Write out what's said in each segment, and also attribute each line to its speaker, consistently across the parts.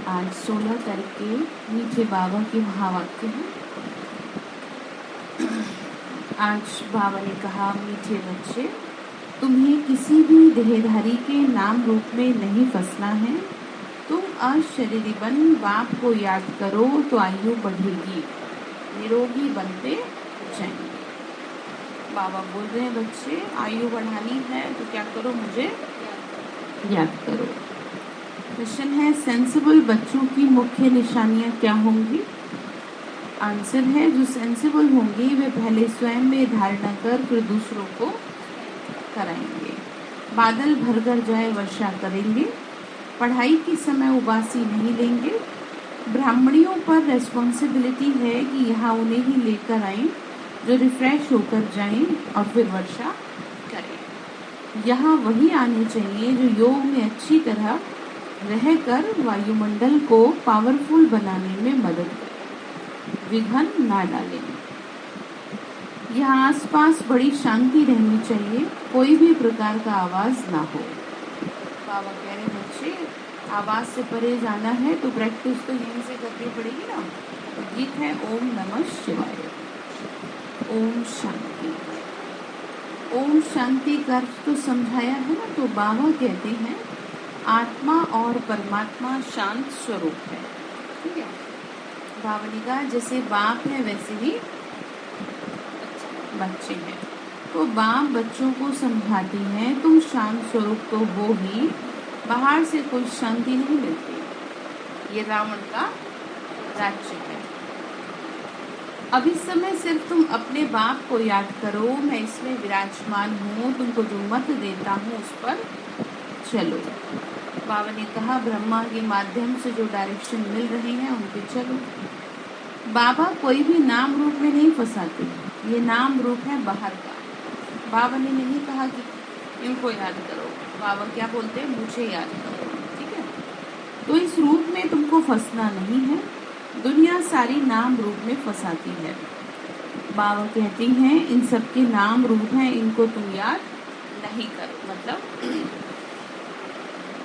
Speaker 1: आज 16 तारीख के मीठे बाबा के महावाक्य हैं। आज बाबा ने कहा, मीठे बच्चे, तुम्हें किसी भी देहधारी के नाम रूप में नहीं फंसना है। तुम अशरीरी बन बाप को याद करो तो आयु बढ़ेगी, निरोगी बनते जाएंगे। बाबा बोल रहे हैं, बच्चे आयु बढ़ानी है तो क्या करो, मुझे याद करो। क्वेश्चन है, सेंसिबल बच्चों की मुख्य निशानियां क्या होंगी? आंसर है, जो सेंसिबल होंगी वे पहले स्वयं में धारणा कर फिर दूसरों को कराएंगे। बादल भरकर जाए वर्षा करेंगे, पढ़ाई के समय उबासी नहीं लेंगे। ब्राह्मणियों पर रेस्पॉन्सिबिलिटी है कि यहाँ उन्हें ही लेकर आएं जो रिफ्रेश होकर जाएं और फिर वर्षा करें। यहाँ वही आने चाहिए जो योग में अच्छी तरह रहकर वायुमंडल को पावरफुल बनाने में मदद करे, विघ्न ना डालें। यहाँ आसपास बड़ी शांति रहनी चाहिए, कोई भी प्रकार का आवाज ना हो। बाबा कह रहे बच्चे, आवाज से परे जाना है तो प्रैक्टिस तो यहीं से करनी पड़ेगी ना। तो गीत है ओम नमः शिवाय। ओम शांति। ओम शांति का अर्थ तो समझाया है ना। तो बाबा कहते हैं, आत्मा और परमात्मा शांत स्वरूप है। ठीक है, बाबा ने कहा जैसे बाप है वैसे ही बच्चे हैं। तो बाप बच्चों को समझाती है, तुम शांत स्वरूप तो हो ही, बाहर से कोई शांति नहीं मिलती। ये रावण का राज्य है। अब इस समय सिर्फ तुम अपने बाप को याद करो, मैं इसमें विराजमान हूँ, तुमको जो मत देता हूँ उस पर चलो। बाबा ने कहा, ब्रह्मा के माध्यम से जो डायरेक्शन मिल रहे हैं उन पे चलो। बाबा कोई भी नाम रूप में नहीं फंसाते, ये नाम रूप है बाहर का। बाबा ने नहीं कहा कि इनको याद करो, बाबा क्या बोलते हैं, मुझे याद करो। ठीक है, तो इस रूप में तुमको फंसना नहीं है। दुनिया सारी नाम रूप में फंसाती है। बाबा कहती हैं, इन सब के नाम रूप हैं, इनको तुम याद नहीं करो। मतलब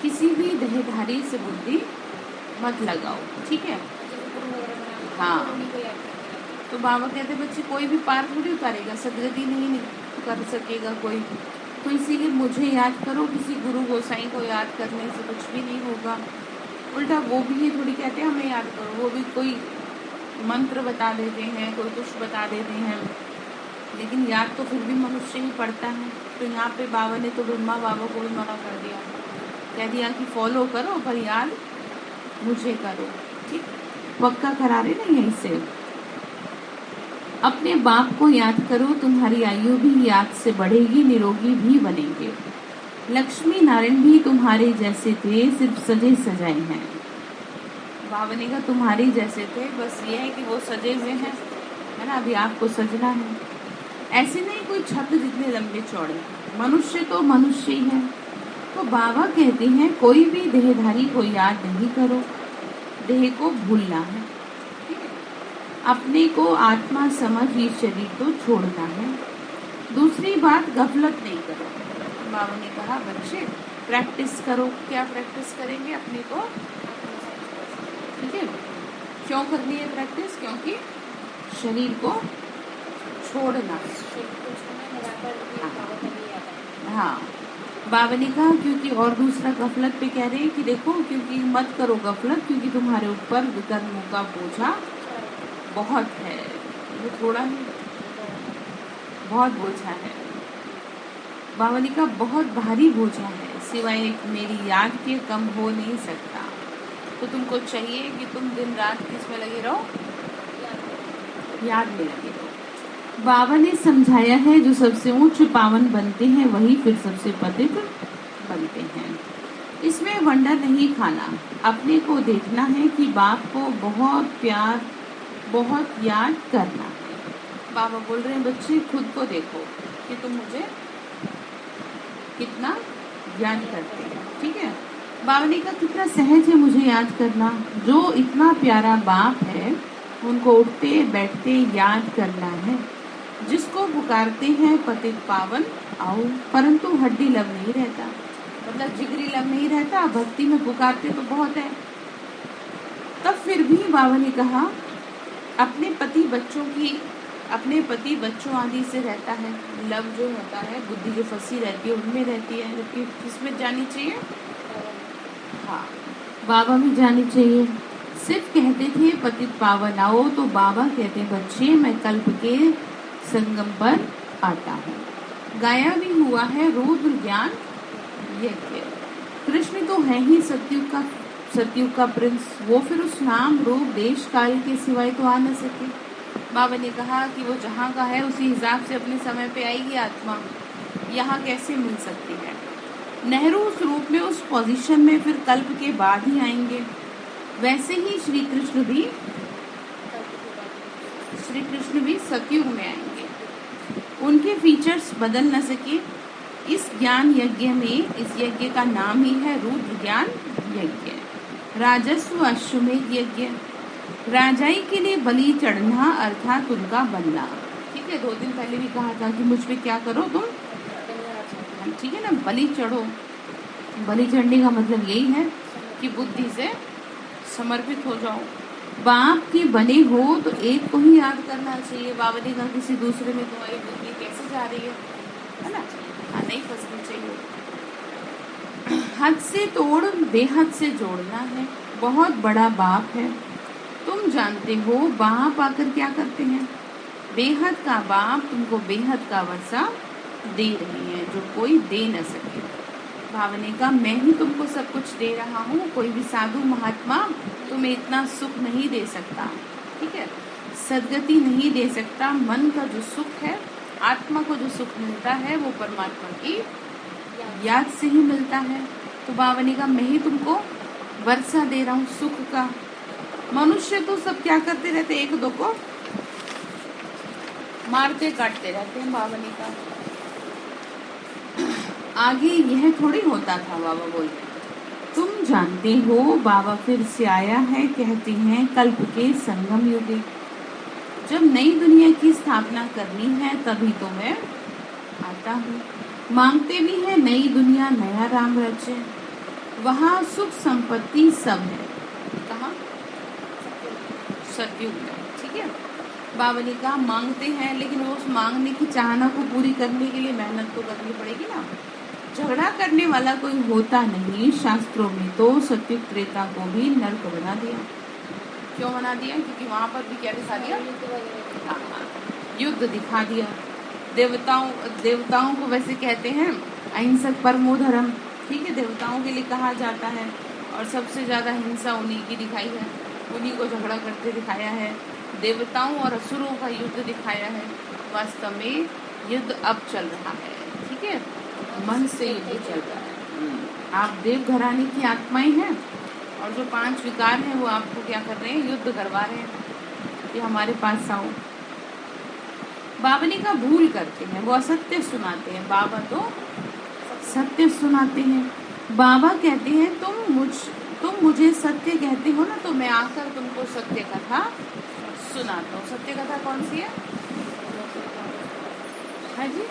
Speaker 1: किसी भी देहधारी से बुद्धि मत लगाओ। ठीक है, हाँ। तो बाबा कहते बच्चे, कोई भी पार थोड़ी उतारेगा, सदगति नहीं कर सकेगा कोई। तो इसीलिए मुझे याद करो। किसी गुरु गोसाई को याद करने से कुछ भी नहीं होगा। उल्टा वो भी ये थोड़ी कहते हैं हमें याद करो, वो भी कोई मंत्र बता देते हैं, कोई कुछ बता देते हैं, लेकिन याद तो फिर भी मनुष्य ही पड़ता है। तो यहाँ पे बाबा ने तो ब्रह्मा बाबा को भी मना कर दिया, कह दिया कि फॉलो करो पर याद मुझे करो। ठीक, पक्का करा रहे ना यहीं से। अपने बाप को याद करो, तुम्हारी आयु भी याद से बढ़ेगी, निरोगी भी बनेंगे। लक्ष्मी नारायण भी तुम्हारे जैसे थे, सिर्फ सजे सजाए हैं। बाबा ने कहा तुम्हारे जैसे थे, बस ये है कि वो सजे हुए हैं, है ना। अभी आपको सजना है। ऐसे नहीं कोई छत जितने लंबे चौड़े, मनुष्य तो मनुष्य ही है। तो बाबा कहते हैं, कोई भी देहधारी को याद नहीं करो, देह को भूलना है। अपने को आत्मा समझ ही शरीर तो छोड़ना है। दूसरी बात, गफलत नहीं करो। बाबा ने कहा बच्चे प्रैक्टिस करो। क्या प्रैक्टिस करेंगे? अपने को, ठीक है। क्यों करनी है प्रैक्टिस? क्योंकि शरीर को छोड़ना। हाँ, बाबा ने कहा क्योंकि, और दूसरा गफलत पे कह रहे हैं कि देखो, क्योंकि मत करो गफलत, क्योंकि तुम्हारे ऊपर कर्मों का बोझा बहुत है। वो थोड़ा नहीं, बहुत बोझा है। बाबा ने कहा बहुत भारी बोझा है, सिवाय मेरी याद के कम हो नहीं सकता। तो तुमको चाहिए कि तुम दिन रात किसमें लगे रहो? याद में लगे रहो। बाबा ने समझाया है, जो सबसे ऊंच पावन बनते हैं वही फिर सबसे पतित बनते हैं। इसमें वंडर नहीं खाना, अपने को देखना है कि बाप को बहुत प्यार, बहुत याद करना है। बाबा बोल रहे हैं बच्चे, खुद को देखो कि तुम मुझे कितना याद करते हैं। ठीक है, बाबा ने कहा कितना सहज है मुझे याद करना। जो इतना प्यारा बाप है उनको उठते बैठते याद करना है। जिसको पुकारते हैं पतित पावन आओ, परंतु हड्डी लव नहीं रहता, मतलब जिगरी लव नहीं रहता। भक्ति में पुकारते तो बहुत है, तब फिर भी बाबा ने कहा अपने पति बच्चों आदि से रहता है। लव जो होता है, बुद्धि जो फंसी रहती है उनमें रहती है, जबकि किसमें जानी चाहिए? हाँ, बाबा में जानी चाहिए। सिर्फ कहते थे पतित पावन आओ, तो बाबा कहते बच्चे मैं कल्प के संगम पर आता हूँ। गाया भी हुआ है रुद्र ज्ञान यज्ञ। कृष्ण तो है ही सतयुग का प्रिंस, वो फिर उस नाम रूप देश काल के सिवाय तो आ न सके। बाबा ने कहा कि वो जहाँ का है उसी हिसाब से अपने समय पे आएगी आत्मा, यहाँ कैसे मिल सकती है। नेहरू उस रूप में, उस पोजीशन में फिर कल्प के बाद ही आएंगे। वैसे ही श्री कृष्ण भी सतयुग में आएंगे। उनके फीचर्स बदल न सके। इस ज्ञान यज्ञ में, इस यज्ञ का नाम ही है रुद्र ज्ञान यज्ञ। राजस्व अश्वमेध यज्ञ, राजाई के लिए बलि चढ़ना अर्थात उनका बनना। ठीक है, 2 दिन पहले भी कहा था कि मुझ पे क्या करो तुम, ठीक है ना, बलि चढ़ो। बलि चढ़ने का मतलब यही है कि बुद्धि से समर्पित हो जाओ। बाप के बने हो तो एक को ही याद करना चाहिए। बाबा ने कहा किसी दूसरे में तुम्हारी बुद्धि कैसे जा रही है ना, नहीं फंसनी चाहिए। हद से तोड़ बेहद से जोड़ना है, बहुत बड़ा बाप है। तुम जानते हो बाप आकर क्या करते हैं। बेहद का बाप तुमको बेहद का वर्षा दे रही है जो कोई दे न सके। भावने का मैं ही तुमको सब कुछ दे रहा हूँ, कोई भी साधु महात्मा तुम्हें इतना सुख नहीं दे सकता। ठीक है, सदगति नहीं दे सकता। मन का जो सुख है, आत्मा को जो सुख मिलता है वो परमात्मा की याद से ही मिलता है। तो भावने का मैं ही तुमको वर्षा दे रहा हूँ सुख का। मनुष्य तो सब क्या करते रहते, एक दो को मारते काटते रहते हैं। भावने का आगे यह थोड़ी होता था। बाबा बोलते तुम जानते हो बाबा फिर से आया है, कहते हैं कल्प के संगम युगे। जब नई दुनिया की स्थापना करनी है तभी तो मैं आता हूँ। मांगते भी है नई दुनिया नया राम राज्य, वहाँ सुख संपत्ति सब है। कहाँ? सतयुग में। ठीक है, बाबा ने कहा मांगते हैं, लेकिन वो उस मांगने की चाहना को पूरी करने के लिए मेहनत तो करनी पड़ेगी ना। झगड़ा करने वाला कोई होता नहीं। शास्त्रों में तो सतयुग त्रेता को भी नर्क बना दिया। क्यों बना दिया? क्योंकि वहां पर भी क्या दिखा दिया? युद्ध दिखा दिया। देवताओं को वैसे कहते हैं अहिंसक परमो धर्म। ठीक है, देवताओं के लिए कहा जाता है, और सबसे ज्यादा हिंसा उन्हीं की दिखाई है, उन्हीं को झगड़ा करते दिखाया है। देवताओं और असुरों का युद्ध दिखाया है। वास्तव में युद्ध अब चल रहा है। ठीक है, मन से युद्ध चल रहा है। आप देव घराने की आत्माएं हैं, और जो 5 विकार हैं वो आपको क्या कर रहे हैं? युद्ध करवा रहे हैं कि हमारे पास आओ। बाबा का भूल करते हैं, वो असत्य सुनाते हैं। बाबा तो सत्य सुनाते हैं। बाबा कहते हैं तुम मुझे सत्य कहते हो ना, तो मैं आकर तुमको सत्य कथा सुनाता हूँ। सत्य कथा कौन सी है जी?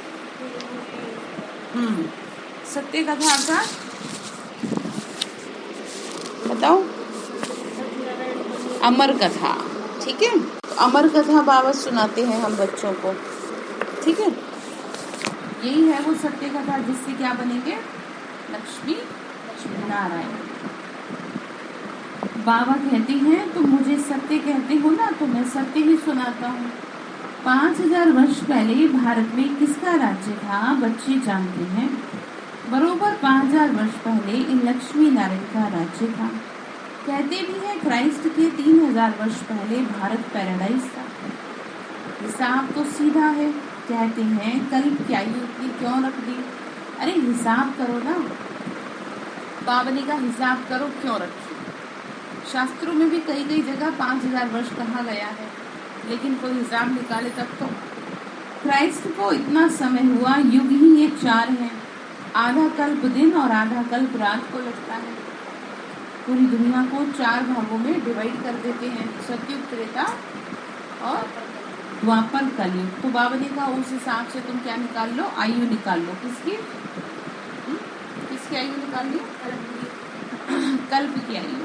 Speaker 1: सत्य कथा का बताओ। अमर कथा। ठीक है, अमर कथा बाबा सुनाते हैं हम बच्चों को। ठीक है, यही है वो सत्य कथा, जिससे क्या बनेंगे? लक्ष्मी नारायण। बाबा कहते हैं तुम मुझे सत्य कहते हो ना, तो मैं सत्य ही सुनाता हूँ। 5000 वर्ष पहले भारत में किसका राज्य था? बच्चे जानते हैं। बरोबर 5000 वर्ष पहले इन लक्ष्मी नारायण का राज्य था। कहते भी हैं क्राइस्ट के 3000 वर्ष पहले भारत पैराडाइज था। हिसाब तो सीधा है। कहते हैं कल्प की आयु इतनी क्यों रख दी? अरे हिसाब करो ना, बावली का हिसाब करो क्यों रखी। शास्त्रों में भी कई कई जगह 5000 वर्ष कहा गया है, लेकिन कोई हिसाब निकाले तब तो। क्राइस्ट को इतना समय हुआ, युग ही ये 4 हैं। आधा कल्प दिन और आधा कल्प रात को लगता है। पूरी दुनिया को 4 भागों में डिवाइड कर देते हैं, सतयुग, त्रेता और द्वापर कलयुग। तो बाबा ने कहा उस हिसाब से तुम क्या निकाल लो? आयु निकाल लो। किसकी आयु निकाल ली? कल्प की आयु।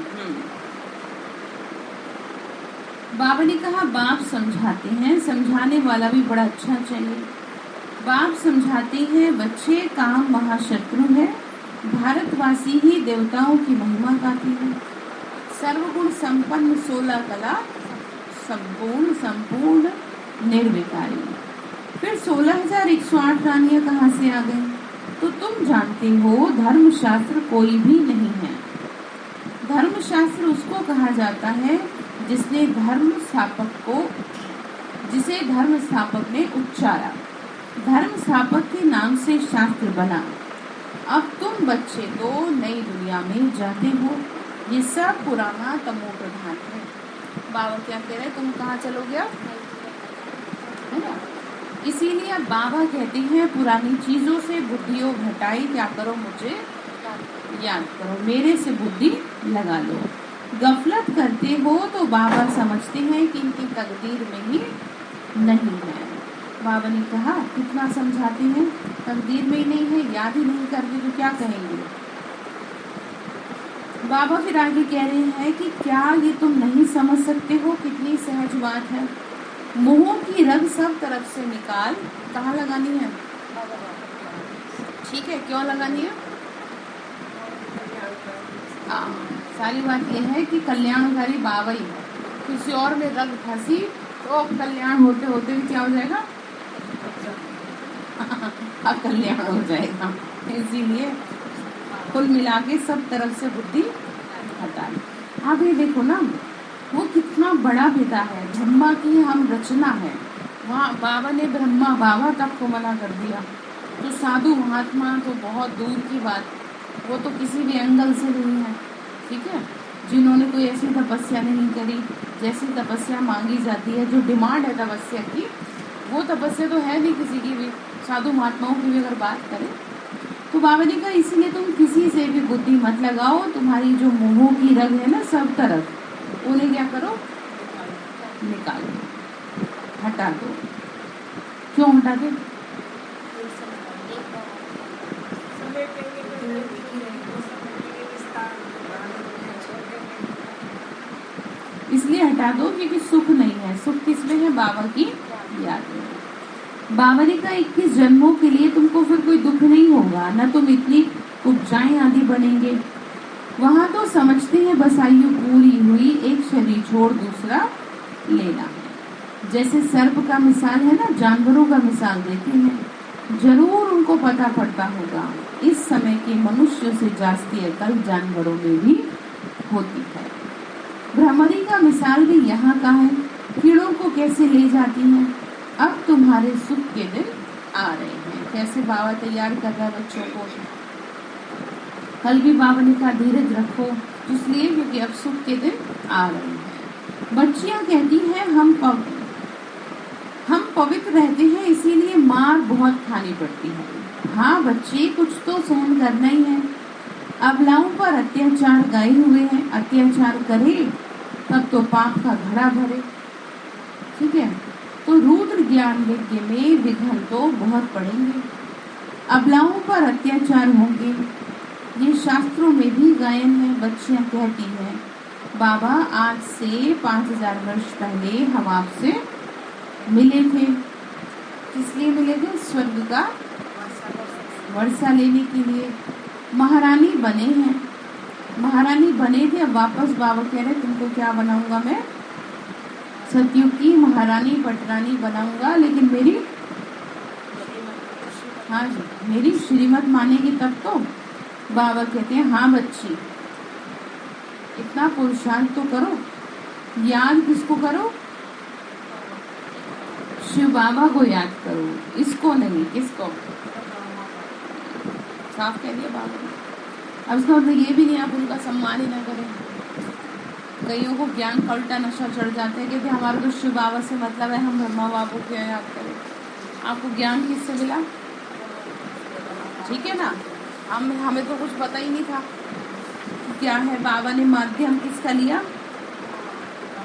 Speaker 1: बाबा ने कहा बाप समझाते हैं, समझाने वाला भी बड़ा अच्छा चाहिए। बाप समझाते हैं बच्चे काम महाशत्रु है, भारतवासी ही देवताओं की महिमा गाती है। सर्वगुण संपन्न 16 कला संपूर्ण संपूर्ण निर्विकारी। फिर 16,108 रानियां कहाँ से आ गई? तो तुम जानते हो धर्मशास्त्र कोई भी नहीं है। धर्मशास्त्र उसको कहा जाता है जिसे धर्म स्थापक ने उच्चारा। धर्म स्थापक के नाम से शास्त्र बना। अब तुम बच्चे तो नई दुनिया में जाते हो, ये सब पुराना तमो प्रधान है। बाबा क्या कह रहे, तुम कहाँ चलोगे अब, है ना? इसीलिए अब बाबा कहते हैं पुरानी चीजों से बुद्धियों घटाई, क्या करो, मुझे याद करो, मेरे से बुद्धि लगा लो। गफलत करते हो तो बाबा समझते हैं कि इनकी तकदीर में ही नहीं है। बाबा ने कहा कितना समझाते हैं, तकदीर में ही नहीं है, याद ही नहीं करते तो क्या कहेंगे। बाबा फिर आगे कह रहे हैं कि क्या ये तुम नहीं समझ सकते हो, कितनी सहज बात है। मुंह की रग सब तरफ से निकाल, कहाँ लगानी है, ठीक है, क्यों लगानी है? सारी बात यह है कि कल्याणकारी बाबा ही है। किसी और में रग फंसी तो कल्याण होते होते भी क्या हो जाएगा, अकल्याण हो जाएगा। इसीलिए कुल मिला के सब तरफ से बुद्धि हटा। आप ये देखो ना, वो कितना बड़ा पिता है, ब्रह्मा की हम रचना है। वहाँ बाबा ने ब्रह्मा बाबा तक को मना कर दिया, तो साधु महात्मा तो बहुत दूर की बात, वो तो किसी भी एंगल से नहीं है, ठीक है। जिन्होंने कोई ऐसी तपस्या नहीं करी जैसी तपस्या मांगी जाती है, जो डिमांड है तपस्या की, वो तपस्या तो है नहीं किसी की भी, साधु महात्माओं की भी अगर बात करें तो। बाबा ने कहा इसीलिए तुम किसी से भी बुद्धि मत लगाओ, तुम्हारी जो मुंहों की रग है ना सब तरफ, उन्हें क्या करो, निकालो, हटा दो। क्यों हटा दो? इसलिए हटा दो क्योंकि सुख नहीं है। सुख किसमें है? बाबा की याद में। बाबा ने कहा 21 जन्मों के लिए तुमको फिर कोई दुख नहीं होगा, न तुम इतनी उपजाएं आदि बनेंगे। वहाँ तो समझते हैं बस आयु पूरी हुई, एक शरीर छोड़ दूसरा लेना है। जैसे सर्प का मिसाल है ना, जानवरों का मिसाल देते हैं, जरूर उनको पता पड़ता होगा इस समय के मनुष्य से जास्ती अकल जानवरों में भी होती है। भ्रमरी का मिसाल भी यहाँ का है, कीड़ों को कैसे ले जाती हैं। अब तुम्हारे सुख के दिन आ रहे हैं। कैसे बाबा तैयार कर रहा है बच्चों को। कल भी बाबा ने कहा धीरज रखो, इसलिए क्योंकि अब सुख के दिन आ रहे हैं। बच्चियां कहती हैं हम पवित्र रहते हैं, इसीलिए मार बहुत खानी पड़ती है। हाँ बच्चे, कुछ तो सहन करना ही है। अबलाओं पर अत्याचार गाए हुए हैं, अत्याचार करे तब तो पाप का घड़ा भरे, ठीक है। तो रुद्र ज्ञान यज्ञ में विघ्न तो बहुत पड़ेंगे, अबलाओं पर अत्याचार होंगे, ये शास्त्रों में भी गायन है। बच्चियां कहती हैं बाबा आज से 5000 वर्ष पहले हम आपसे मिले थे। किस लिए मिले थे? स्वर्ग का वर्षा लेने के लिए। महारानी बने हैं, महारानी बने थे, अब वापस बाबा कह रहे तुमको क्या बनाऊंगा मैं? सतयुग की महारानी पटरानी बनाऊंगा, लेकिन मेरी, हाँ जी, मेरी श्रीमत मानेगी तब तो। बाबा कहते हैं हाँ बच्ची, इतना पुरुषार्थ तो करो। याद किसको करो? शिव बाबा को याद करो, इसको नहीं। किसको? साफ कह दिया बाबा ने। अब इसका मतलब ये भी नहीं आप उनका सम्मान ही ना करें। कईयों को ज्ञान का उल्टा नशा चढ़ जाता है कि हमारा तो शिव बाबा से मतलब है, हम ब्रह्मा बाबू को याद करें। आपको ज्ञान किससे मिला? ठीक है ना, हमें तो कुछ पता ही नहीं था क्या है। बाबा ने माध्यम किसका लिया?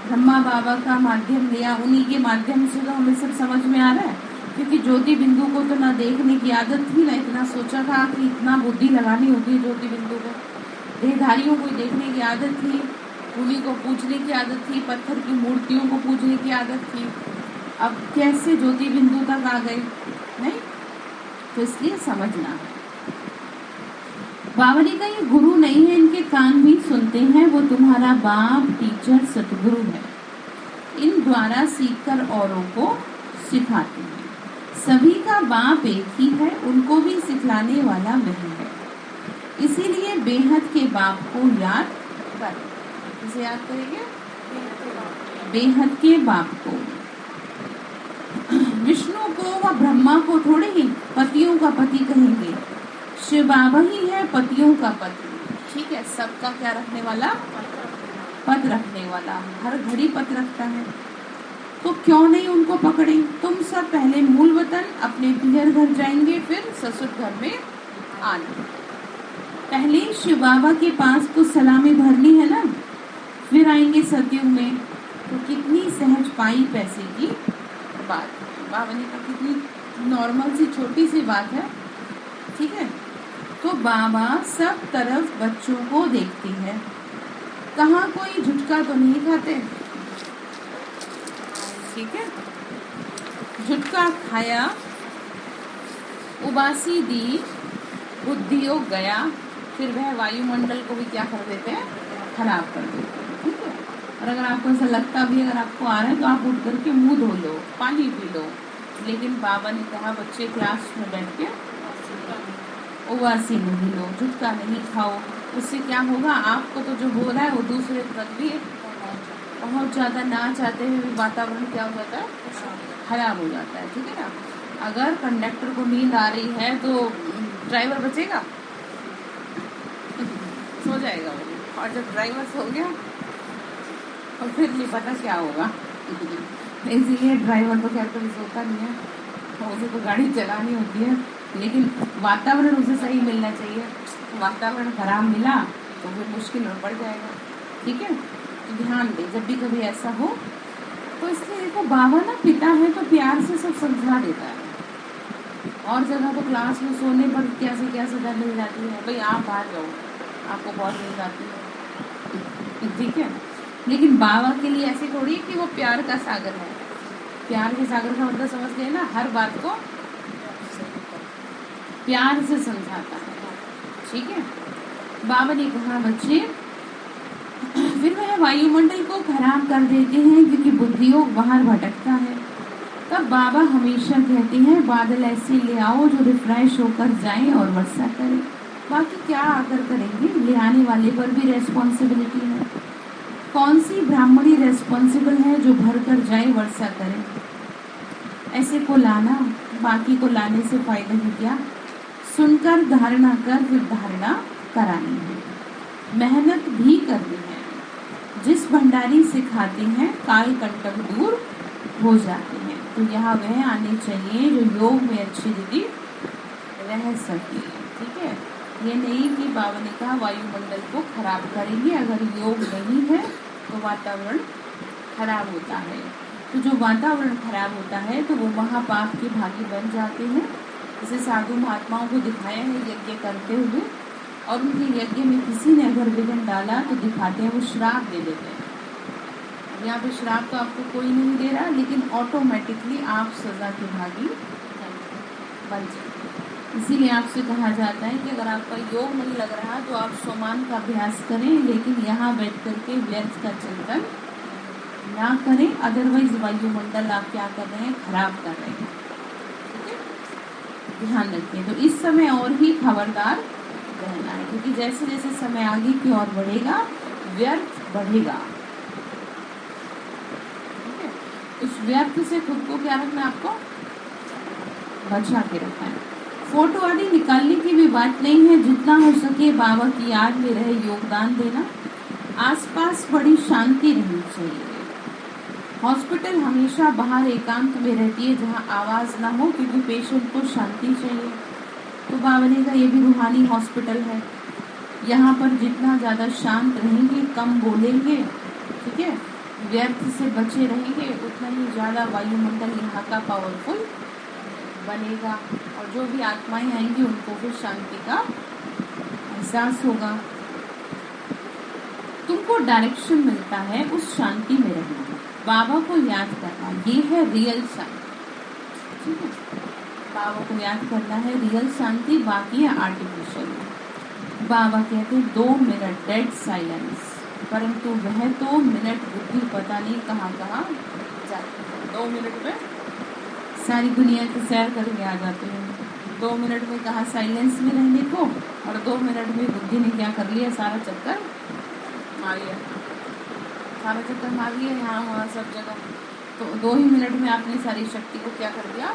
Speaker 1: ब्रह्मा बाबा का माध्यम लिया, उन्हीं के माध्यम से तो हमें सब समझ में आ रहा है। क्योंकि ज्योति बिंदु को तो ना देखने की आदत थी, ना इतना सोचा था कि इतना बुद्धि लगानी होगी ज्योति बिंदु को। देहधारियों को देखने की आदत थी, उन्हीं को पूजने की आदत थी, पत्थर की मूर्तियों को पूजने की आदत थी। अब कैसे ज्योति बिंदु तक आ गए? नहीं, तो इसलिए समझना है। बाबा ने कहा ये गुरु नहीं है, इनके कान भी सुनते हैं, वो तुम्हारा बाप, टीचर, सतगुरु है। इन द्वारा सीखकर औरों को सिखाते हैं। सभी का बाप एक ही है, उनको भी सिखलाने वाला वही है। इसीलिए बेहद के बाप को याद कर। इसे याद करेंगे, बेहद के बाप को। विष्णु को व ब्रह्मा को थोड़े ही पतियों का पति कहेंगे। शिव बाबा ही है पतियों का पति। ठीक है, सबका क्या रखने वाला? पद रखने वाला। हर घड़ी पद रखता है, तो क्यों नहीं उनको पकड़े? तुम सब पहले मूल वतन अपने पियर घर जाएंगे, फिर ससुर घर में आना। पहले शिव बाबा के पास तो सलामी भरनी है ना, फिर आएंगे सतयुग में। तो कितनी सहज पाई पैसे की बात। बाबा ने कहा कितनी नॉर्मल सी छोटी सी बात है। ठीक है, तो बाबा सब तरफ बच्चों को देखते हैं। कहाँ कोई झुटका तो नहीं खाते? ठीक है, झुटका खाया, उबासी दी, बुद्धियोग गया, फिर वह वायुमंडल को भी क्या कर देते हैं? खराब कर देते हैं। ठीक है, और अगर आपको ऐसा लगता भी अगर आपको आ रहा है तो आप उठ करके मुंह धो लो, पानी पी लो। लेकिन बाबा ने कहा बच्चे क्लास में बैठ के उबासी नहीं लो, झुटका नहीं खाओ। उससे क्या होगा? आपको तो जो हो रहा है वो दूसरे तक भी बहुत ज़्यादा ना चाहते हुए भी वातावरण क्या हो जाता है? खराब हो जाता है। ठीक है ना, अगर कंडक्टर को नींद आ रही है तो ड्राइवर बचेगा? सो जाएगा वो। और जब ड्राइवर सो गया और फिर नहीं पता क्या होगा। इसीलिए ड्राइवर तो खैर कभी सोता नहीं है, उसे तो गाड़ी चलानी होती है, लेकिन वातावरण उसे सही मिलना चाहिए। वातावरण खराब मिला तो फिर मुश्किल में पड़ जाएगा। ठीक है, तो ध्यान दें जब भी कभी ऐसा हो। तो इसलिए देखो बाबा ना पिता है तो प्यार से सब समझा देता है। और जगह तो क्लास में सोने पर क्या से क्या सजा मिल जाती है, भाई आप बाहर जाओ, आपको बहुत मिल जाती है। ठीक है, लेकिन बाबा के लिए ऐसी थोड़ी कि वो प्यार का सागर है। प्यार के सागर का मतलब समझ गए ना, हर बात को प्यार से समझाता है। ठीक है, बाबा ने कहा बच्चे फिर वह वायुमंडल को खराब कर देते हैं क्योंकि बुद्धियोग बाहर भटकता है। तब बाबा हमेशा कहते हैं बादल ऐसे ले आओ जो रिफ्रेश होकर जाएं और वर्षा करें। बाकी क्या आकर करेंगे, ले आने वाले पर भी रेस्पॉन्सिबिलिटी है। कौन सी ब्राह्मणी रेस्पॉन्सिबल है जो भर कर जाए वर्षा करे? ऐसे को लाना, बाकी को लाने से फायदा ही क्या? सुनकर धारणा कर, फिर धारणा करानी है, मेहनत भी करनी है। जिस भंडारी सिखाते हैं काल कंटक दूर हो जाते हैं। तो यहाँ वह आने चाहिए जो योग में अच्छी दीदी रह सके। ठीक है, ये नहीं कि बाबा ने कहा वायुमंडल को खराब करेंगे। अगर योग नहीं है तो वातावरण खराब होता है। तो जो वातावरण खराब होता है तो वो महापाप के भागी बन जाते हैं। जैसे साधु महात्माओं को दिखाया है यज्ञ करते हुए, और उनके यज्ञ में किसी ने अगर विघ्न डाला तो दिखाते हैं वो श्राप दे देते हैं। यहाँ पे श्राप तो आपको कोई नहीं दे रहा, लेकिन ऑटोमेटिकली आप सजा के भागी बन जाए। इसीलिए आपसे कहा जाता है कि अगर आपका योग नहीं लग रहा तो आप स्वमान का अभ्यास करें, लेकिन यहाँ बैठ करके व्यर्थ का चिंतन ना करें। अदरवाइज वायुमंडल आप क्या कर रहे हैं? खराब कर रहे हैं। ध्यान रखिए। तो इस समय और ही खबरदार रहना है, क्योंकि जैसे जैसे समय आगे की ओर बढ़ेगा व्यर्थ बढ़ेगा। ठीक है, उस व्यर्थ से खुद को क्या रखना, आपको बचा के रखना है। फोटो आदि निकालने की भी बात नहीं है, जितना हो सके बाबा की याद में रहे योगदान देना। आसपास बड़ी शांति रहनी चाहिए। हॉस्पिटल हमेशा बाहर एकांत में रहती है जहाँ आवाज़ ना हो, क्योंकि पेशेंट को शांति चाहिए। तो बाबा ने कहा ये भी रूहानी हॉस्पिटल है। यहाँ पर जितना ज़्यादा शांत रहेंगे, कम बोलेंगे, ठीक है, व्यर्थ से बचे रहेंगे, उतना ही ज़्यादा वायुमंडल यहाँ का पावरफुल बनेगा। और जो भी आत्माएं आएंगी उनको फिर शांति का एहसास होगा। तुमको डायरेक्शन मिलता है उस शांति में रहना, बाबा को याद करना, ये है रियल शांति। ठीक है, बाबा को याद करना है रियल शांति, बाकी है आर्टिफिशियल। बाबा कहते हैं 2 मिनट डेड साइलेंस, परंतु वह 2 मिनट बुद्धि पता नहीं कहाँ कहाँ जाती है। 2 मिनट में सारी दुनिया की सैर करके आ जाते हैं। 2 मिनट में कहा साइलेंस में रहने को, और 2 मिनट में बुद्धि ने क्या कर लिया, सारा चक्कर मार लिया, सारा चक्कर मार लिया यहाँ वहाँ सब जगह। तो 2 ही मिनट में आपने सारी शक्ति को क्या कर दिया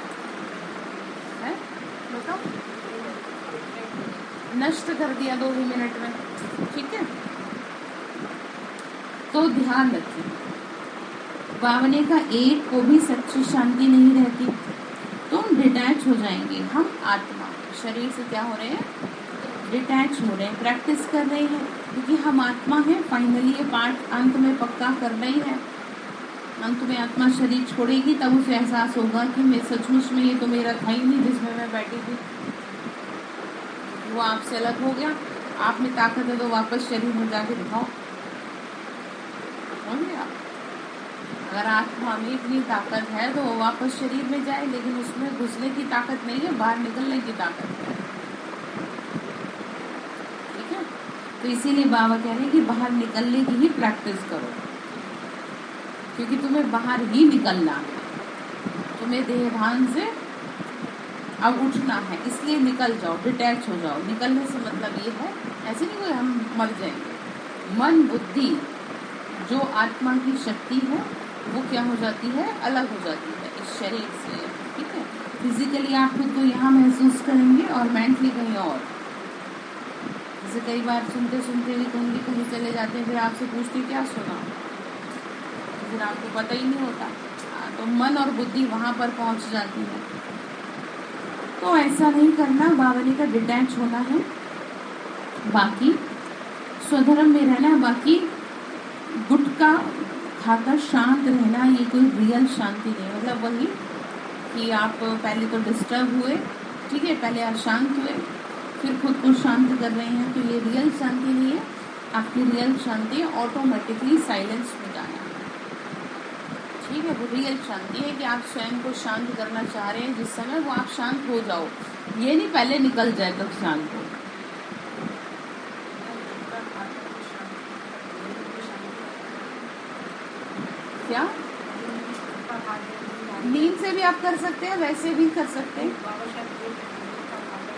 Speaker 1: है, बताओ, नष्ट कर दिया 2 ही मिनट में। ठीक है, तो ध्यान रखिए, बाबा ने का एक को भी सच्ची शांति नहीं रहती, तुम डिटैच हो जाएंगे। हम आत्मा शरीर से क्या हो रहे हैं, डिटैच हो रहे हैं, प्रैक्टिस कर रहे हैं, क्योंकि हम आत्मा हैं। फाइनली ये पार्ट अंत में पक्का करना ही है। अंत में आत्मा शरीर छोड़ेगी, तब उसे एहसास होगा कि मैं सचमुच में ये तो मेरा था ही नहीं जिसमें मैं बैठी थी, वो आपसे अलग हो गया। आप में ताकत है तो वापस शरीर में जाके दिखाओ, समझे आप? अगर आत्मा में इतनी ताकत है तो वो वापस शरीर में जाए, लेकिन उसमें घुसने की ताकत नहीं है, बाहर निकलने की ताकत है। ठीक है, तो इसीलिए बाबा कह रहे हैं कि बाहर निकलने की ही प्रैक्टिस करो, क्योंकि तुम्हें बाहर ही निकलना है, तुम्हें देहभान से अब उठना है, इसलिए निकल जाओ, डिटैच हो जाओ। निकलने से मतलब ये है, ऐसे नहीं कोई हम मर जाएंगे। मन बुद्धि जो आत्मा की शक्ति है वो क्या हो जाती है, अलग हो जाती है इस शरीर से। ठीक है, फिजिकली आप खुद को यहाँ महसूस करेंगे और मेंटली कहीं और। जैसे कई बार सुनते सुनते भी कहीं कहीं चले जाते हैं, फिर आपसे पूछते क्या सुना, तो फिर आपको पता ही नहीं होता। तो मन और बुद्धि वहाँ पर पहुँच जाती है। तो ऐसा नहीं करना, बाबा ने का डिटैच होना है, बाकी स्वधर्म में रहना है। बाकी गुटका खाकर शांत रहना, ये कोई रियल शांति नहीं। मतलब वही कि आप पहले तो डिस्टर्ब हुए, ठीक है, पहले अशांत हुए, फिर खुद को शांत कर रहे हैं, तो ये रियल शांति नहीं है। आपकी रियल शांति ऑटोमेटिकली साइलेंस में जाना। ठीक है, वो रियल शांति है कि आप स्वयं को शांत करना चाह रहे हैं, जिस समय वो आप शांत हो जाओ, ये नहीं पहले निकल जाए तब शांत हो। क्या नींद से भी आप कर सकते हैं, वैसे भी कर सकते हैं,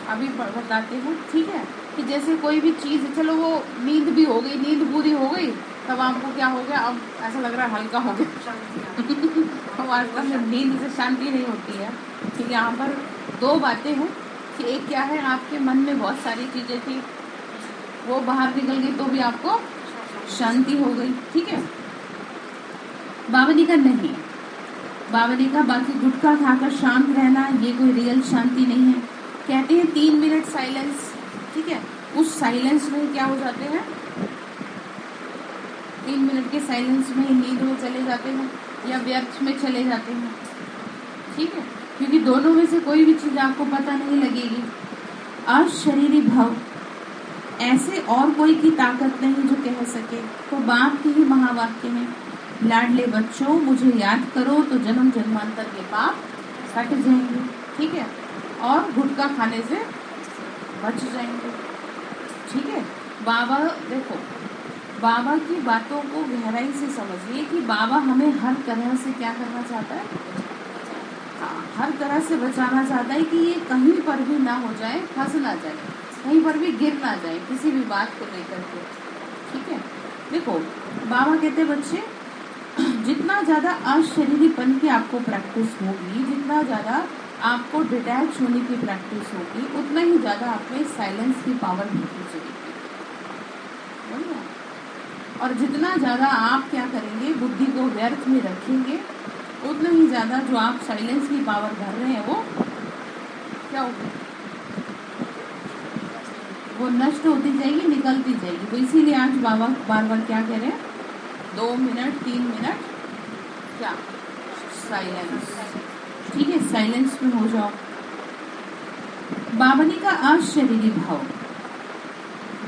Speaker 1: अभी बताते हैं। ठीक है, कि जैसे कोई भी चीज़, चलो वो नींद भी हो गई, नींद पूरी हो गई, तब आपको क्या हो गया, अब ऐसा लग रहा है हल्का हो गया। वास्तव में नींद से शांति नहीं होती है। ठीक, यहाँ पर 2 बातें हैं कि एक क्या है, आपके मन में बहुत सारी चीज़ें थी, वो बाहर निकल गई तो भी आपको शांति हो गई। ठीक है, बाबा ने कहा नहीं, बाबा ने कहा बाकी गुटखा खाकर शांत रहना ये कोई रियल शांति नहीं है। कहते हैं 3 मिनट साइलेंस, ठीक है, उस साइलेंस में क्या हो जाते हैं, 3 मिनट के साइलेंस में नींद में चले जाते हैं या व्यर्थ में चले जाते हैं। ठीक है, क्योंकि दोनों में से कोई भी चीज आपको पता नहीं लगेगी। अशरीरी भव, ऐसे और कोई की ताकत नहीं जो कह सके। तो बाप के ही महावाक्य हैं, लाडले बच्चों मुझे याद करो तो जन्म जन्मांतर के पाप कट जाएंगे। ठीक है, और गुटखा खाने से बच जाएंगे। ठीक है, बाबा देखो, बाबा की बातों को गहराई से समझिए कि बाबा हमें हर तरह से क्या करना चाहता है, हर तरह से बचाना चाहता है कि ये कहीं पर भी ना हो जाए, फंस ना जाए, कहीं पर भी गिर ना जाए किसी भी बात को लेकर के। ठीक है, देखो बाबा कहते बच्चे, जितना ज़्यादा अशरीरीपन की आपको प्रैक्टिस होगी, जितना ज़्यादा आपको डिटैच होने की प्रैक्टिस होगी, उतना ही ज़्यादा आप में साइलेंस की पावर बढ़ती चलेगी। और जितना ज़्यादा आप क्या करेंगे, बुद्धि को व्यर्थ में रखेंगे, उतना ही ज़्यादा जो आप साइलेंस की पावर भर रहे हैं वो क्या होगी, वो नष्ट होती जाएगी, निकलती जाएगी। तो इसीलिए आज बाबा बार बार क्या कह रहे हैं, 2 मिनट 3 मिनट क्या साइलेंस। ठीक है, साइलेंस में हो जाओ। बाबा ने का अशरीरी भाव,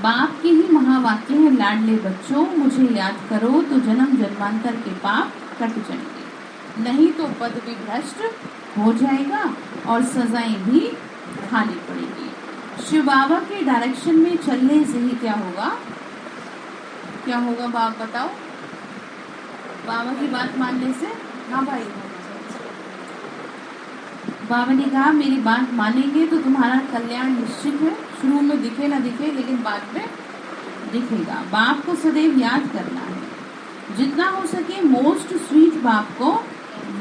Speaker 1: बाप के ही महावाक्य है, लाडले बच्चों मुझे याद करो तो जन्म जन्मांतर के पाप कट जाएंगे, नहीं तो पद भी भ्रष्ट हो जाएगा और सजाएं भी खानी पड़ेगी। शिव बाबा के डायरेक्शन में चलने से ही क्या होगा, क्या होगा बाप बताओ? बाबा की बात मानने से। हाँ भाई, बाबा ने कहा मेरी बात मानेंगे तो तुम्हारा कल्याण निश्चित है। शुरू में दिखे ना दिखे लेकिन बाद में दिखेगा। बाप को सदैव याद करना है, जितना हो सके मोस्ट स्वीट बाप को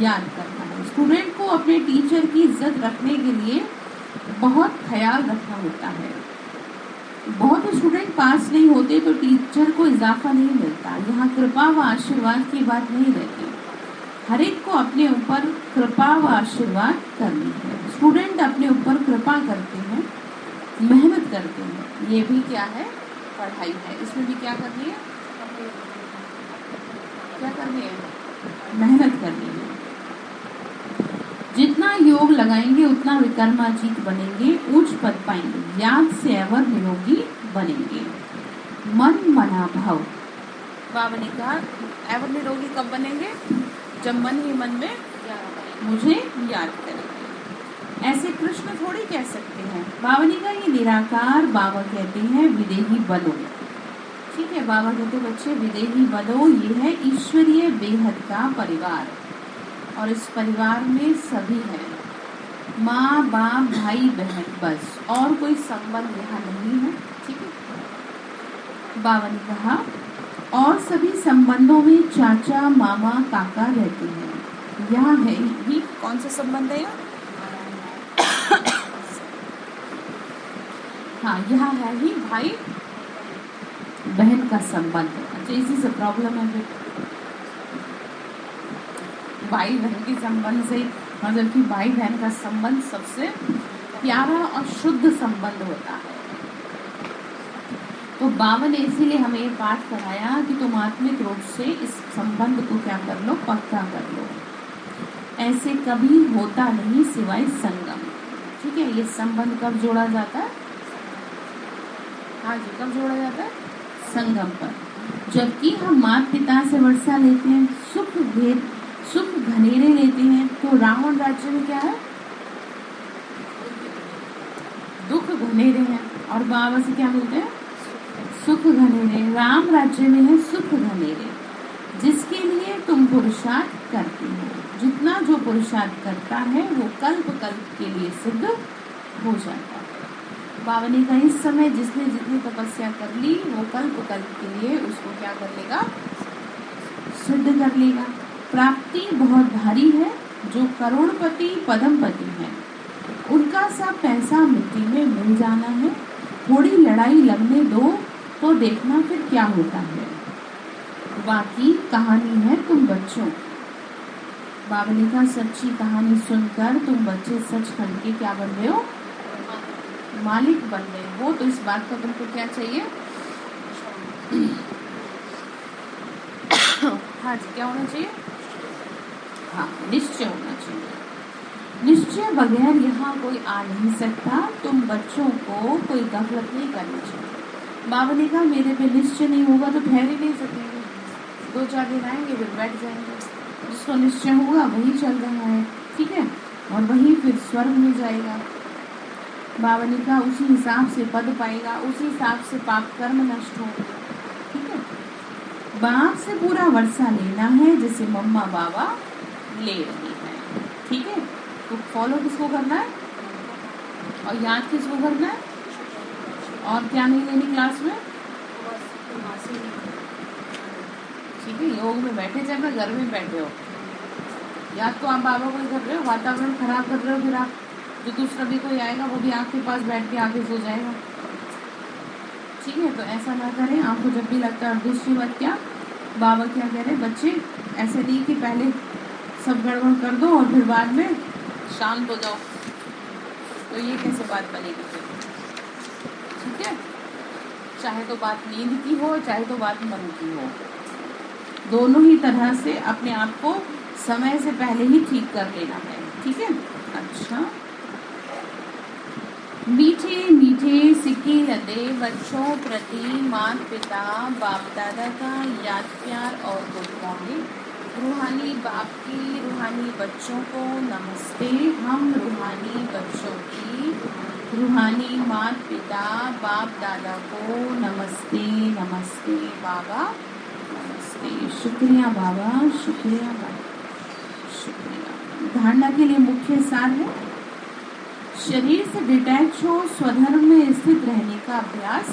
Speaker 1: याद करना है। स्टूडेंट को अपने टीचर की इज्जत रखने के लिए बहुत ख्याल रखना होता है। बहुत स्टूडेंट पास नहीं होते तो टीचर को इजाफा नहीं मिलता। यहाँ कृपा व आशीर्वाद की बात नहीं रहती, हर एक को अपने ऊपर कृपा व आशीर्वाद करनी है। स्टूडेंट अपने ऊपर कृपा करते हैं, मेहनत करते हैं, ये भी क्या है, पढ़ाई है। इसमें भी क्या करनी है, क्या करनी है, मेहनत करनी है। जितना योग लगाएंगे उतना विक्रमाजीत बनेंगे, उच्च पद पाएंगे, याद से अवर निरोगी बनेंगे। मन मना भाव, बाबा ने कहा अवर निरोगी कब बनेंगे, जब मन ही मन में मुझे याद करेंगे। ऐसे कृष्ण थोड़ी कह सकते हैं। बाबा ने कहा ये निराकार बाबा कहते हैं विदेही बलो। ठीक है, बाबा कहते बच्चे विदेही बलो, ये है ईश्वरीय बेहद का परिवार और इस परिवार में सभी हैं, माँ बाप भाई बहन, बस और कोई संबंध यहाँ नहीं है। ठीक है, बाबा ने कहा और सभी संबंधों में चाचा मामा काका रहते हैं। यहाँ है ही कौन सा संबंध है, हाँ यहाँ है ही भाई बहन का संबंध। अच्छा, इसी से प्रॉब्लम है फिर भाई बहन के संबंध से, मतलब कि भाई बहन का संबंध सबसे प्यारा और शुद्ध संबंध होता है। तो बाबा ने इसीलिए हमें ये पाठ पढ़ाया कि तुम आत्मिक रूप से इस संबंध को क्या कर लो, पक्का कर लो। ऐसे कभी होता नहीं सिवाय संगम। ठीक है, ये संबंध कब जोड़ा जाता है, हाँ जी, कब जोड़ा जाता है, संगम पर। जबकि हम माता पिता से वर्षा लेते हैं, सुख घनेरे लेते हैं, तो रावण राज्य में क्या है, दुख घनेरे हैं, और बाबा से क्या मिलते हैं, सुख घनेरे। राम राज्य में है सुख घनेरे, जिसके लिए तुम पुरुषार्थ करते हो। जितना जो पुरुषार्थ करता है वो कल्प कल्प के लिए सिद्ध हो जाता है। बाबा ने कहा इस समय जिसने जितनी तपस्या कर ली वो कल्प कल्प के लिए उसको क्या कर लेगा, सिद्ध कर लेगा। प्राप्ति बहुत भारी है, जो करोड़पति पद्मपति हैं उनका सब पैसा मिट्टी में मिल जाना है। थोड़ी लड़ाई लगने दो तो देखना फिर क्या होता है, बाकी कहानी है तुम बच्चों। बाबा ने कहा सच्ची कहानी सुनकर तुम बच्चे सचखंड के क्या बन रहे हो, मालिक बन रहे हो। तो इस बात का तुमको क्या चाहिए, हाँ जी, क्या होना चाहिए, हाँ निश्चय होना चाहिए। निश्चय बगैर यहाँ कोई आ नहीं सकता। तुम बच्चों को कोई गफलत नहीं करनी चाहिए। बाबा ने कहा मेरे पे निश्चय नहीं होगा तो ठहर ही नहीं सकेंगे, 2-4 दिन आएंगे फिर बैठ जाएंगे। जिसको निश्चय होगा वही चल रहा है, ठीक है, और वही फिर स्वर्ग में जाएगा। बाबा ने कहा उसी हिसाब से पद पाएगा, उसी हिसाब से पाप कर्म नष्ट होंगे। ठीक है, बाप से पूरा वर्षा लेना है जैसे मम्मा बाबा ले रही है। ठीक है, तो फॉलो किसको करना है और याद किसको करना है, और क्या नहीं लेनी क्लास में। ठीक है, योग में बैठे चाहे मैं घर में बैठे हो, याद तो आप बाबा को ही कर रहे हो, वातावरण खराब कर रहे हो, फिर आप जो दूसरा भी कोई आएगा वो भी आपके पास बैठ के आके सो जाएगा। ठीक है, तो ऐसा ना करें। आपको जब भी लगता है, और दूसरी बात क्या, बाबा क्या कह रहे बच्चे, ऐसे नहीं कि पहले सब गड़बड़ कर दो और फिर बाद में शांत हो जाओ, तो ये कैसे बात बनेगी फिर। ठीक है, चाहे तो बात नींद की हो चाहे तो बात मन की हो, दोनों ही तरह से अपने आप को समय से पहले ही ठीक कर लेना है। ठीक है, अच्छा मीठे मीठे सिक्के लदे बच्चों प्रति माता पिता बाप दादा का याद प्यार और गुड मॉर्निंग। रूहानी बाप की रूहानी बच्चों को नमस्ते। हम रूहानी बच्चों की रूहानी माता पिता बाप दादा को नमस्ते। नमस्ते बाबा, नमस्ते। शुक्रिया बाबा, शुक्रिया बाबा, शुक्रिया। धारणा के लिए मुख्य सार है, शरीर से डिटैच हो स्वधर्म में स्थित रहने का अभ्यास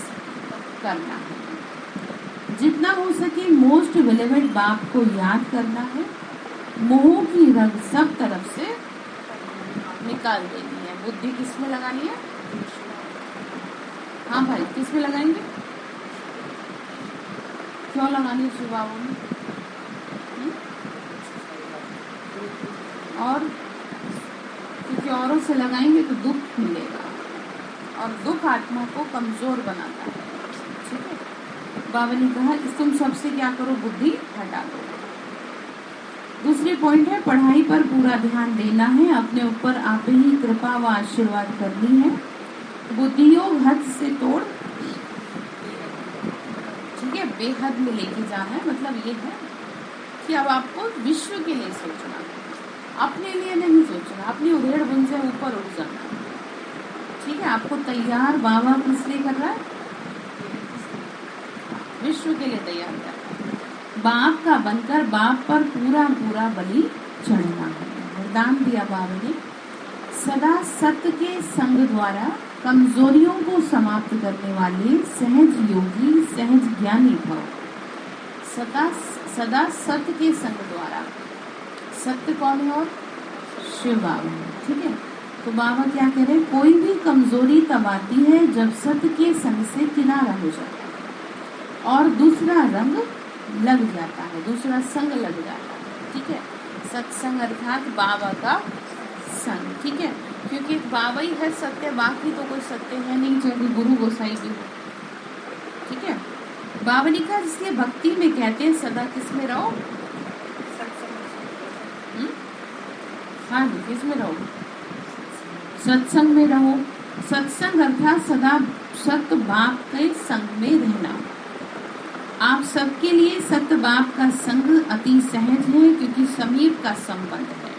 Speaker 1: करना है। जितना हो सके मोस्ट बेलेवेड बाप को याद करना है। मोह की रग सब तरफ से निकाल देनी है। बुद्धि किस में लगानी है? हाँ भाई, किस में लगाएंगे? क्यों लगानी है स्वभावों में? और क्योंकि औरों से लगाएंगे तो दुख मिलेगा और दुख आत्मा को कमजोर बनाता है। ठीक है, बाबा ने कहा कि तुम सबसे क्या करो, बुद्धि हटा दो। दूसरी पॉइंट है, पढ़ाई पर पूरा ध्यान देना है। अपने ऊपर आप ही कृपा व आशीर्वाद करनी है। बुद्धि योग हद से तोड़, ठीक है, बेहद में लेके जाना है। मतलब ये है कि अब आपको विश्व के लिए सोचना है, अपने लिए नहीं सोचना, अपनी उधेड़ बुन से ऊपर उठ जाना। ठीक है, आपको तैयार बाबा किस लिए कर रहा है? विश्व के लिए तैयार कर रहा है। बाप का बनकर बाप पर पूरा पूरा बलि चढ़ना है। वरदान दिया बाबा ने, सदा सत्य के संग द्वारा कमजोरियों को समाप्त करने वाले सहज योगी सहज ज्ञानी भव। सदा सत्य के संग द्वारा, सत्य कौन है? और शिव बाबा है। ठीक है, तो बाबा क्या कह रहे हैं, कोई भी कमजोरी तब आती है जब सत्य के संग से किनारा हो जाता है और दूसरा रंग लग जाता है, दूसरा संग लग जाता है। ठीक है, सत्संग अर्थात बाबा का संग। ठीक है, क्योंकि बाबा ही है सत्य, बाकी तो कोई सत्य है नहीं, चाहे गुरु गोसाई भी हो। ठीक है, बाबा ने कहा इसलिए भक्ति में कहते हैं सदा किस में रहो? हाँ जी, किस में रहो? सत्संग में रहो। सत्संग अर्थात सदा सत्य बाप के संग में रहना। आप सबके लिए सत्य बाप का संग अति सहज है, क्योंकि समीप का संबंध है।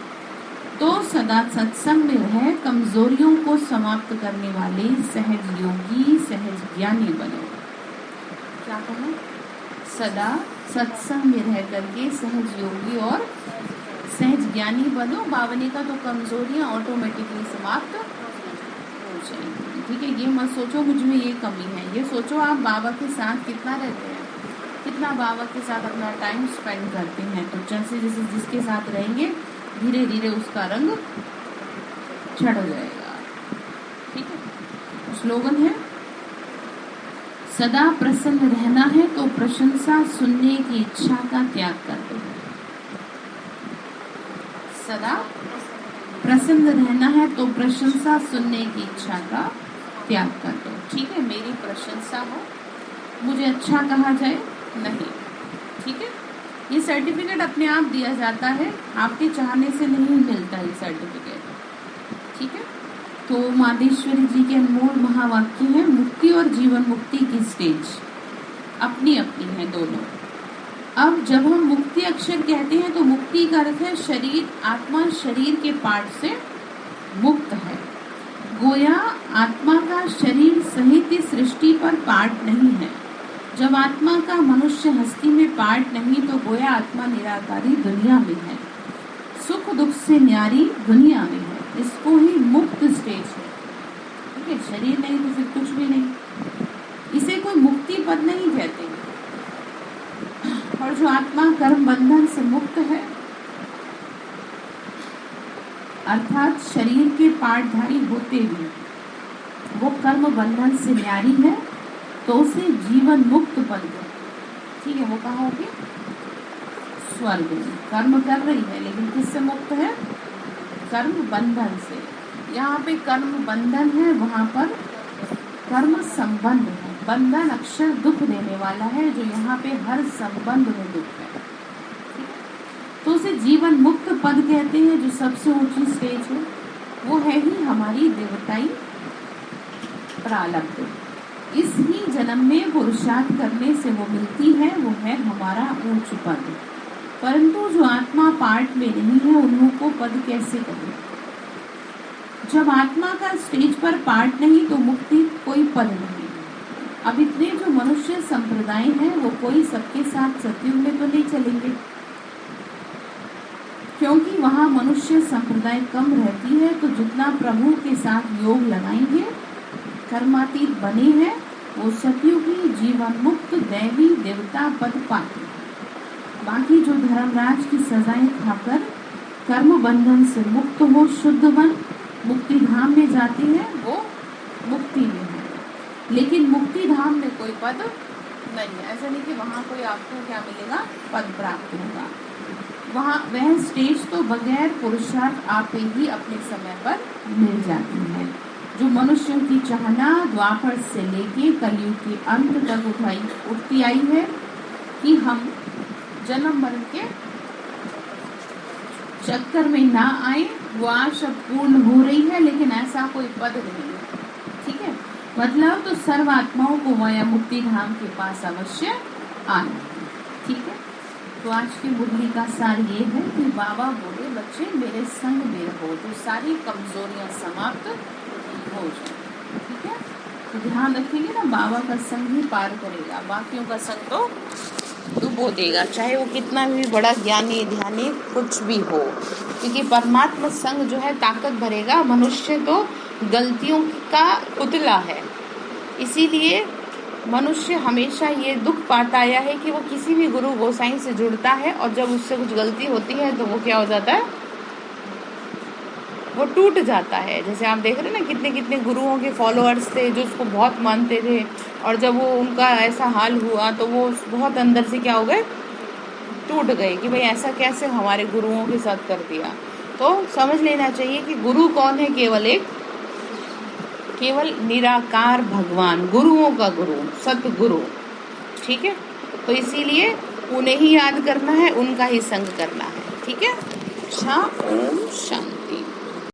Speaker 1: तो सदा सत्संग में रह कमजोरियों को समाप्त करने वाले सहज योगी सहज ज्ञानी बनो। क्या कहना? सदा सत्संग में रह करके सहज योगी और सहज ज्ञानी बनो। बावनी का तो कमजोरियां ऑटोमेटिकली समाप्त हो जाएंगी। ठीक है, ये मत सोचो मुझ में ये कमी है, ये सोचो आप बाबा के साथ कितना रहते हैं, कितना बाबा के साथ अपना टाइम स्पेंड करते हैं। तो जैसे जैसे जिसके साथ रहेंगे धीरे धीरे उसका रंग चढ़ जाएगा। ठीक है, स्लोगन है, सदा प्रसन्न रहना है तो प्रशंसा सुनने की इच्छा का त्याग कर दो। सदा प्रसन्न रहना है तो प्रशंसा सुनने की इच्छा का त्याग कर दो। ठीक है, मेरी प्रशंसा हो, मुझे अच्छा कहा जाए नहीं। ठीक है, ये सर्टिफिकेट अपने आप दिया जाता है, आपके चाहने से नहीं मिलता ये सर्टिफिकेट। ठीक है, तो मादेश्वरी जी के अनमोल महावाक्य है, मुक्ति और जीवन मुक्ति की स्टेज अपनी अपनी है दोनों। अब जब हम मुक्ति अक्षर कहते हैं तो मुक्ति का अर्थ है शरीर, आत्मा शरीर के पार्ट से मुक्त है। गोया आत्मा का शरीर सहित सृष्टि पर पार्ट नहीं है। जब आत्मा का मनुष्य हस्ती में पार्ट नहीं तो गोया आत्मा निराकारी दुनिया में है, सुख दुख से न्यारी दुनिया में है। इसको ही मुक्त स्टेज है। ठीक है, शरीर नहीं तो फिर कुछ भी नहीं, इसे कोई मुक्ति पद नहीं कहते। और जो आत्मा कर्म बंधन से मुक्त है अर्थात शरीर के पार्टधारी होते भी वो कर्म बंधन से न्यारी है, तो उसे जीवन मुक्त पद है। ठीक है, वो कहाँ होगी? स्वर्ग में। कर्म कर रही है लेकिन किससे मुक्त है? कर्म बंधन से। यहाँ पे कर्म बंधन है, वहां पर कर्म संबंध है। बंधन अक्षर दुख देने वाला है, जो यहाँ पे हर संबंध में दुख है। तो उसे जीवन मुक्त पद कहते हैं, जो सबसे ऊंची स्टेज है। वो है ही हमारी देवताई प्रारब्ध। इस ही जन्म में पुरुषार्थ करने से वो मिलती है, वो है हमारा ऊंच पद। परंतु जो आत्मा पार्ट में नहीं है उन्हों को पद कैसे करें? जब आत्मा का स्टेज पर पार्ट नहीं तो मुक्ति कोई पद नहीं। अब इतने जो मनुष्य संप्रदाय हैं वो कोई सबके साथ सत्युग में तो नहीं चलेंगे, क्योंकि वहाँ मनुष्य संप्रदाय कम रहती है। तो जितना प्रभु के साथ योग लगाएंगे, कर्मातीत बने हैं, वो सतयुगी जीवन मुक्त दैवी देवता पद पाते हैं। बाकी जो धर्मराज की सजाएं खाकर कर्म बंधन से मुक्त हो शुद्ध बन मुक्ति धाम में जाते हैं, वो मुक्ति में है। लेकिन मुक्ति धाम में कोई पद नहीं है। ऐसा नहीं कि वहाँ कोई आपको क्या मिलेगा, पद प्राप्त होगा। वहाँ वह स्टेज तो बगैर पुरुषार्थ आप ही अपने समय पर मिल जाती है। जो मनुष्यों की चाहना द्वापर से लेके कलयुग के अंत तक उठती आई है कि हम जन्म मरण के चक्कर में ना आए, वो आशा पूर्ण हो रही है। लेकिन ऐसा कोई पद नहीं है, ठीक है। मतलब तो सर्व आत्माओं को माया मुक्ति धाम के पास अवश्य आना, ठीक है। तो आज की मुरली का सार ये है कि बाबा बोले बच्चे मेरे संग में रहो तो सारी कमजोरियां समाप्त हो जाए, ठीक है। तो ध्यान रखेंगे ना, बाबा का संग ही पार करेगा, बाकियों का संग तो डुबो देगा, चाहे वो कितना भी बड़ा ज्ञानी ध्यानी कुछ भी हो। क्योंकि परमात्मा संग जो है ताकत भरेगा। मनुष्य तो गलतियों का पुतला है, इसीलिए मनुष्य हमेशा ये दुख पाता आया है कि वो किसी भी गुरु गोसाई से जुड़ता है और जब उससे कुछ गलती होती है तो वो क्या हो जाता है, वो टूट जाता है। जैसे आप देख रहे हैं ना, कितने कितने गुरुओं के फॉलोअर्स थे जो उसको बहुत मानते थे, और जब वो उनका ऐसा हाल हुआ तो वो बहुत अंदर से क्या हो गए, टूट गए कि भाई ऐसा कैसे हमारे गुरुओं के साथ कर दिया। तो समझ लेना चाहिए कि गुरु कौन है, केवल निराकार भगवान, गुरुओं का गुरु, सतगुरु, ठीक है। तो इसीलिए उन्हें ही याद करना है, उनका ही संग करना है, ठीक है। ओम शांति।